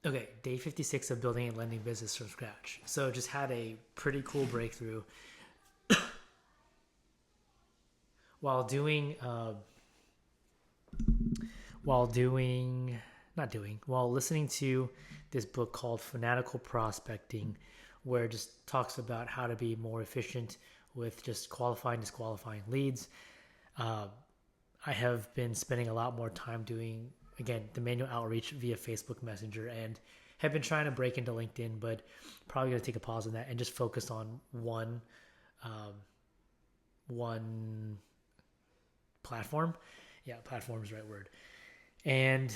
Okay, day 56 of building a lending business from scratch. So just had a pretty cool breakthrough while doing, while doing, not doing, while listening to this book called Fanatical Prospecting, where it just talks about how to be more efficient with just qualifying, disqualifying leads. Uh, I have been spending a lot more time doing, again, the manual outreach via Facebook Messenger and have been trying to break into LinkedIn, but probably going to take a pause on that and just focus on um, one platform. Yeah, platform is the right word. And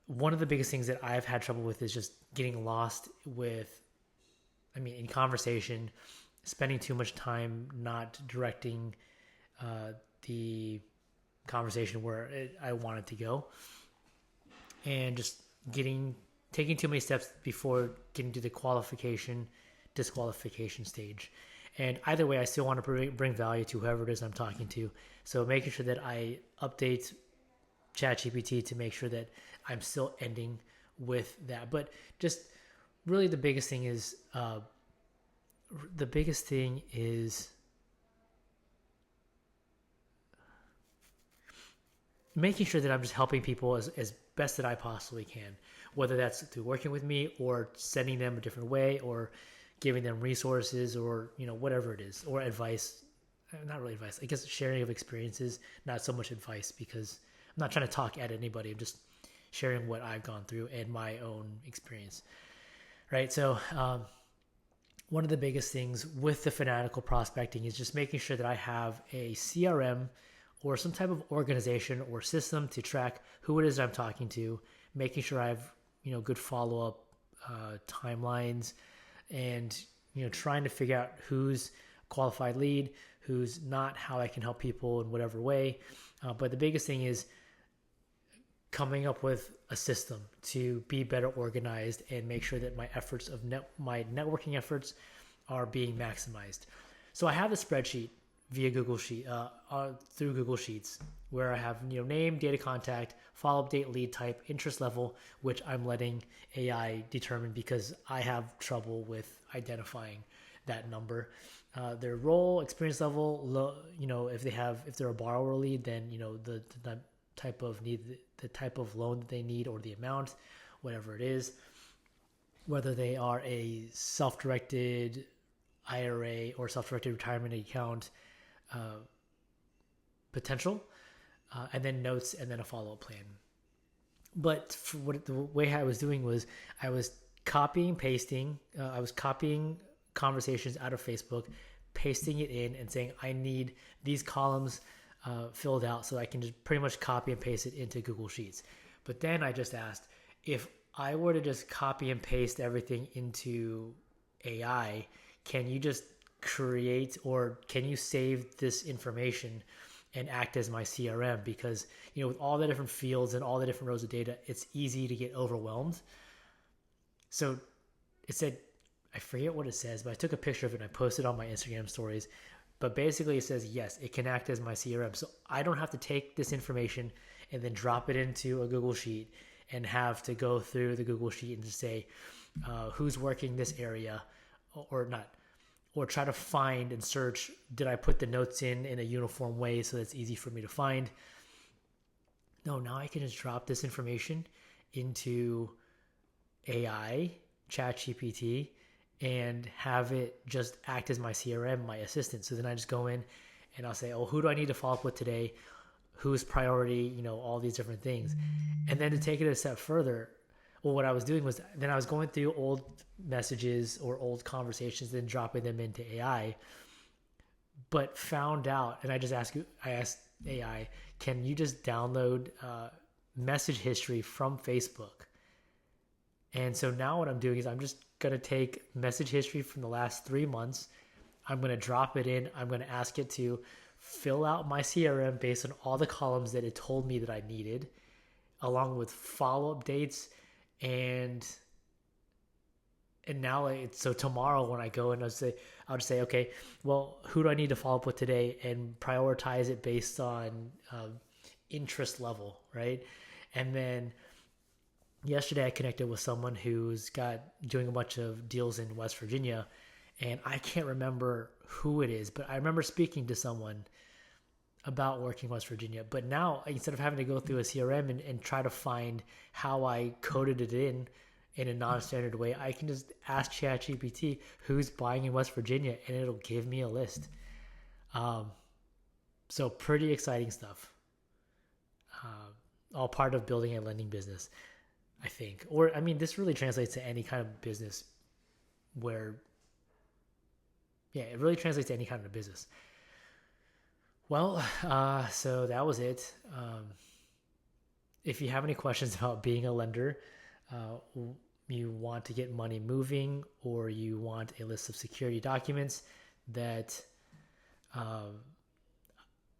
one of the biggest things that I've had trouble with is just getting lost with, in conversation, spending too much time not directing uh, the conversation where I want it to go, and just getting taking too many steps before getting to the qualification disqualification stage. And either way, I still want to bring value to whoever it is I'm talking to. So making sure that I update ChatGPT to make sure that I'm still ending with that. But just really, the biggest thing is making sure that I'm just helping people as best that I possibly can, whether that's through working with me or sending them a different way or giving them resources or whatever it is, or advice. Not really advice, I guess sharing of experiences, not so much advice, because I'm not trying to talk at anybody. I'm just sharing what I've gone through and my own experience, right? So one of the biggest things with the fanatical prospecting is just making sure that I have a CRM or some type of organization or system to track who it is that I'm talking to, making sure I have good follow up timelines, and trying to figure out who's qualified lead, who's not, how I can help people in whatever way. But the biggest thing is coming up with a system to be better organized and make sure that my networking efforts are being maximized. So I have a spreadsheet via through Google Sheets, where I have name, data, contact, follow up date, lead type, interest level, which I'm letting AI determine because I have trouble with identifying that number. Their role, experience level, if they're a borrower lead, then the type of need, the type of loan that they need, or the amount, whatever it is, whether they are a self-directed IRA or self-directed retirement account uh, potential, and then notes, and then a follow-up plan. But for the way I was doing was I was I was copying conversations out of Facebook, pasting it in, and saying I need these columns filled out, so I can just pretty much copy and paste it into Google Sheets. But then I just asked, if I were to just copy and paste everything into AI, can you just create, or can you save this information and act as my CRM? Because with all the different fields and all the different rows of data, it's easy to get overwhelmed. So it said, I forget what it says, but I took a picture of it and I posted on my Instagram stories. But basically, it says yes, it can act as my CRM. So I don't have to take this information and then drop it into a Google Sheet and have to go through the Google Sheet and just say who's working this area, or not, or try to find and search, did I put the notes in a uniform way so that's easy for me to find? No, now I can just drop this information into AI, ChatGPT, and have it just act as my CRM, my assistant. So then I just go in and I'll say, oh, who do I need to follow up with today? Who's priority? All these different things. And then to take it a step further, well, what I was doing was then I was going through old messages or old conversations, then dropping them into AI, but found out, and I asked AI, can you just download message history from Facebook? And so now what I'm doing is I'm just going to take message history from the last 3 months. I'm going to drop it in. I'm going to ask it to fill out my CRM based on all the columns that it told me that I needed, along with follow-up dates. And now so tomorrow when I go and I'll just say, okay, well, who do I need to follow up with today, and prioritize it based on interest level, right? And then yesterday I connected with someone who's got doing a bunch of deals in West Virginia, and I can't remember who it is, but I remember speaking to someone about working in West Virginia. But now, instead of having to go through a CRM and try to find how I coded it in a non-standard way, I can just ask ChatGPT who's buying in West Virginia, and it'll give me a list. Um, so pretty exciting stuff. All part of building a lending business, I think. Or I mean, this really translates to any kind of business where, yeah, it really translates to any kind of business. Well, so that was it. If you have any questions about being a lender, uh, you want to get money moving, or you want a list of security documents that um,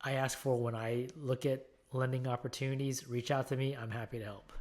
I ask for when I look at lending opportunities, reach out to me. I'm happy to help.